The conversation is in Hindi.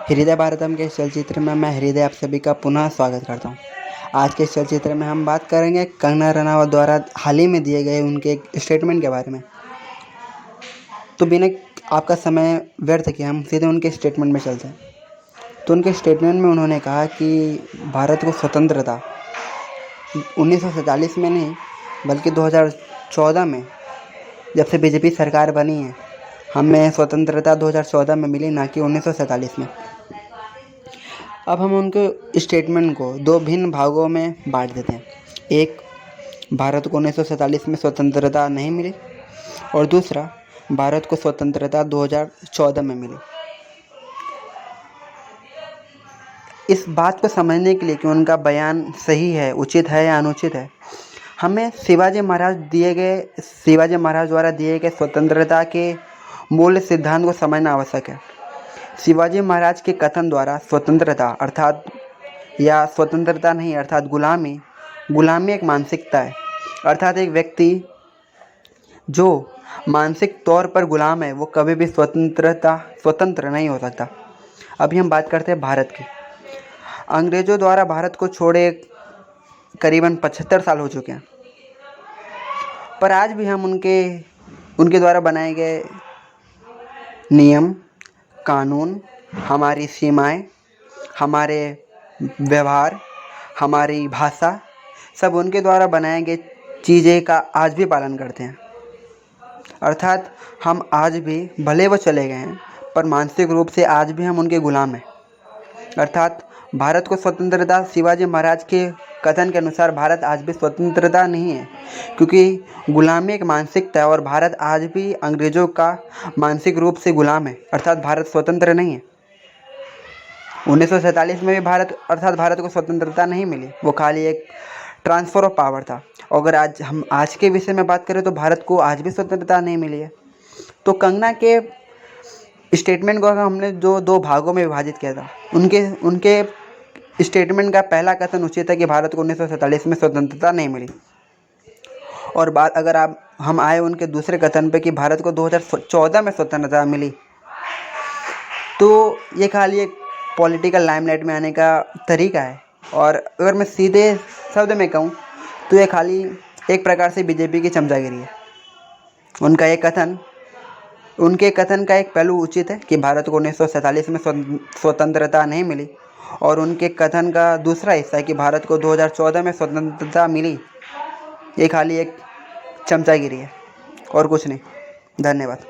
हृदय भारतम के इस चलचित्र में मैं हृदय आप सभी का पुनः स्वागत करता हूँ। आज के इस चलचित्र में हम बात करेंगे कंगना रनावत द्वारा हाल ही में दिए गए उनके एक स्टेटमेंट के बारे में। तो बिना आपका समय व्यर्थ किए हम सीधे उनके स्टेटमेंट में चलते हैं। तो उनके स्टेटमेंट में उन्होंने कहा कि भारत को स्वतंत्रता 1947 में नहीं बल्कि 2014 में, जब से बीजेपी सरकार बनी है, हमें स्वतंत्रता 2014 में मिली, ना कि 1947 में। अब हम उनके स्टेटमेंट को दो भिन्न भागों में बांट देते हैं। एक, भारत को 1947 में स्वतंत्रता नहीं मिली, और दूसरा, भारत को स्वतंत्रता 2014 में मिली। इस बात को समझने के लिए कि उनका बयान सही है, उचित है या अनुचित है, हमें शिवाजी महाराज द्वारा दिए गए स्वतंत्रता के मूल सिद्धांत को समझना आवश्यक है। शिवाजी महाराज के कथन द्वारा स्वतंत्रता अर्थात गुलामी एक मानसिकता है। अर्थात एक व्यक्ति जो मानसिक तौर पर गुलाम है वो कभी भी स्वतंत्र नहीं हो सकता। अभी हम बात करते हैं भारत की। अंग्रेज़ों द्वारा भारत को छोड़े करीबन 75 साल हो चुके हैं, पर आज भी हम उनके द्वारा बनाए गए नियम कानून, हमारी सीमाएं, हमारे व्यवहार, हमारी भाषा, सब उनके द्वारा बनाए गए चीज़ें का आज भी पालन करते हैं। अर्थात हम आज भी, भले वो चले गए हैं, पर मानसिक रूप से आज भी हम उनके गुलाम हैं। अर्थात भारत को स्वतंत्रता, शिवाजी महाराज के कथन के अनुसार भारत आज भी स्वतंत्रता नहीं है, क्योंकि गुलामी एक मानसिकता है और भारत आज भी अंग्रेज़ों का मानसिक रूप से गुलाम है। अर्थात भारत स्वतंत्र नहीं है। 1947 में भी भारत को स्वतंत्रता नहीं मिली, वो खाली एक ट्रांसफ़र ऑफ पावर था। अगर आज के विषय में बात करें तो भारत को आज भी स्वतंत्रता नहीं मिली है। तो कंगना के स्टेटमेंट को अगर हमने जो दो भागों में विभाजित किया था, उनके स्टेटमेंट का पहला कथन उचित है कि भारत को 1947 में स्वतंत्रता नहीं मिली, और बात अगर हम आए उनके दूसरे कथन पे कि भारत को 2014 में स्वतंत्रता मिली, तो ये खाली एक पॉलिटिकल लाइमलाइट में आने का तरीका है। और अगर मैं सीधे शब्द में कहूँ तो ये खाली एक प्रकार से बीजेपी की चमचागिरी है। उनके कथन का एक पहलू उचित है कि भारत को 1947 में स्वतंत्रता नहीं मिली, और उनके कथन का दूसरा हिस्सा है कि भारत को 2014 में स्वतंत्रता मिली। ये खाली एक चमचागिरी है और कुछ नहीं। धन्यवाद।